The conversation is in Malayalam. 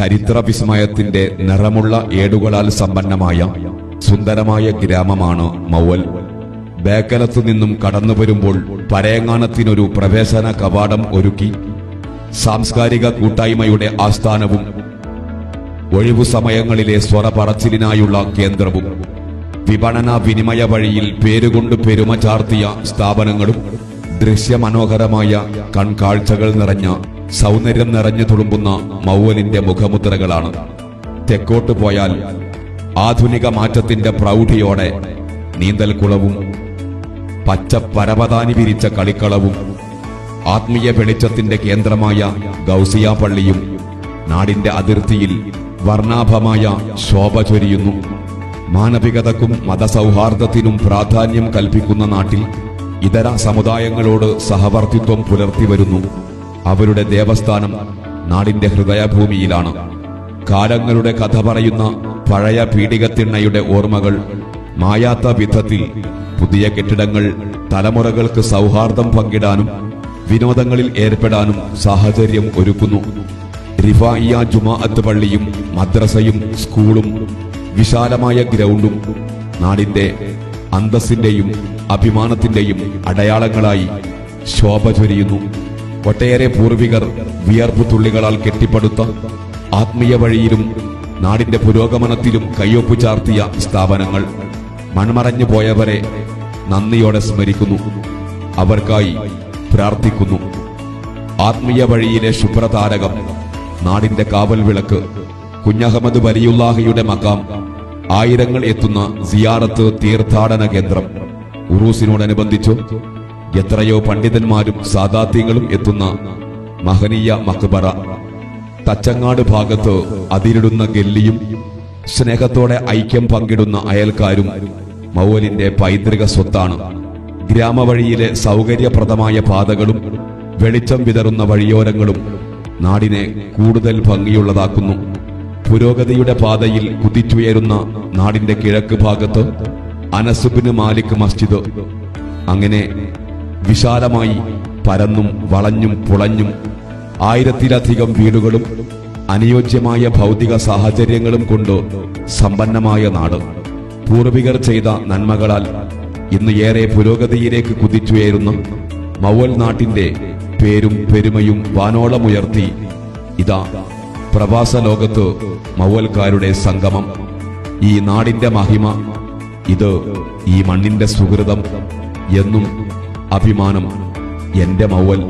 ചരിത്ര വിസ്മയത്തിന്റെ നിറമുള്ള ഏടുകളാൽ സമ്പന്നമായ സുന്ദരമായ ഗ്രാമമാണ് മൗവൽ. ബേക്കലത്തു നിന്നും കടന്നു വരുമ്പോൾ പരയങ്ങാനത്തിനൊരു പ്രവേശന കവാടം ഒരുക്കി സാംസ്കാരിക കൂട്ടായ്മയുടെ ആസ്ഥാനവും ഒഴിവു സമയങ്ങളിലെ സ്വറപറച്ചിലിനായുള്ള കേന്ദ്രവും വിപണന വിനിമയ വഴിയിൽ പേരുകൊണ്ട് പെരുമ ചാർത്തിയ സ്ഥാപനങ്ങളും ദൃശ്യമനോഹരമായ കൺകാഴ്ചകൾ നിറഞ്ഞ സൗന്ദര്യം നിറഞ്ഞു തുളുമ്പുന്ന മൗവലിന്റെ മുഖമുദ്രകളാണ്. തെക്കോട്ട് പോയാൽ ആധുനിക മാറ്റത്തിന്റെ പ്രൗഢിയോടെ നീന്തൽക്കുളവും പച്ച പരവതാനി വിരിച്ച കളിക്കളവും ആത്മീയ വെളിച്ചത്തിന്റെ കേന്ദ്രമായ ഗൗസിയ പള്ളിയും നാടിന്റെ അതിർത്തിയിൽ വർണ്ണാഭമായ ശോഭ ചൊരിയുന്നു. മാനവികതക്കും മതസൗഹാർദ്ദത്തിനും പ്രാധാന്യം കൽപ്പിക്കുന്ന നാട്ടിൽ ഇതര സമുദായങ്ങളോട് സഹവർത്തിത്വം പുലർത്തി വരുന്നു. അവരുടെ ദേവസ്ഥാനം നാടിന്റെ ഹൃദയഭൂമിയിലാണ്. കാലങ്ങളുടെ കഥ പറയുന്ന പഴയ പീഡികത്തിണ്ണയുടെ ഓർമ്മകൾ മായാത്ത വിധത്തിൽ പുതിയ കെട്ടിടങ്ങൾ തലമുറകൾക്ക് സൗഹാർദ്ദം പങ്കിടാനും വിനോദങ്ങളിൽ ഏർപ്പെടാനും സാഹചര്യം ഒരുക്കുന്നു. റിഫായിയ ജുമാഅത്ത് പള്ളിയും മദ്രസയും സ്കൂളും വിശാലമായ ഗ്രൗണ്ടും നാടിന്റെ അന്തസ്സിന്റെയും അഭിമാനത്തിന്റെയും അടയാളങ്ങളായി ശോഭ ചൊരിയുന്നു. ഒട്ടേറെ പൂർവികർ വിയർപ്പു തുള്ളികളാൽ കെട്ടിപ്പടുത്ത ആത്മീയ വഴിയിലും നാടിന്റെ പുരോഗമനത്തിലും കയ്യൊപ്പു ചാർത്തിയ സ്ഥാപനങ്ങൾ മൺമറഞ്ഞു പോയവരെ നന്ദിയോടെ സ്മരിക്കുന്നു, അവർക്കായി പ്രാർത്ഥിക്കുന്നു. ആത്മീയ വഴിയിലെ ശുഭ്രതാരകം, നാടിന്റെ കാവൽ വിളക്ക്, കുഞ്ഞഹമ്മദ് വലിയുല്ലാഹിയുടെ മക്കാം, ആയിരങ്ങൾ എത്തുന്ന സിയാറത്ത് തീർത്ഥാടന കേന്ദ്രം, ഉറൂസിനോടനുബന്ധിച്ചു എത്രയോ പണ്ഡിതന്മാരും സാദാത്യങ്ങളും എത്തുന്ന മഹനീയ മഖ്ബറ, തച്ചങ്ങാട് ഭാഗത്ത് അതിരിടുന്ന ഗല്ലിയും സ്നേഹത്തോടെ ഐക്യം പങ്കിടുന്ന അയൽക്കാരും മൗവലിന്റെ പൈതൃക സ്വത്താണ്. ഗ്രാമവഴിയിലെ സൗകര്യപ്രദമായ പാതകളും വെളിച്ചം വിതറുന്ന വഴിയോരങ്ങളും നാടിനെ കൂടുതൽ ഭംഗിയുള്ളതാക്കുന്നു. പുരോഗതിയുടെ പാതയിൽ കുതിച്ചുയരുന്ന നാടിന്റെ കിഴക്ക് ഭാഗത്ത് അനസുബിന് മാലിക് മസ്ജിദ്. അങ്ങനെ വിശാലമായി പരന്നും വളഞ്ഞും പുളഞ്ഞും 1000-ലധികം വീടുകളും അനുയോജ്യമായ ഭൗതിക സാഹചര്യങ്ങളും കൊണ്ട് സമ്പന്നമായ നാട്. പൂർവികർ ചെയ്ത നന്മകളാൽ ഇന്ന് ഏറെ പുരോഗതിയിലേക്ക് കുതിച്ചുയരുന്ന മൗവൽ നാട്ടിന്റെ പേരും പെരുമയും വാനോളമുയർത്തി ഇതാ പ്രവാസ ലോകത്ത് മൗവൽക്കാരുടെ സംഗമം. ഈ നാടിന്റെ മഹിമ, ഇത് ഈ മണ്ണിന്റെ സുഹൃതം, എന്നും അഭിമാനം എന്റെ മൗവൽ.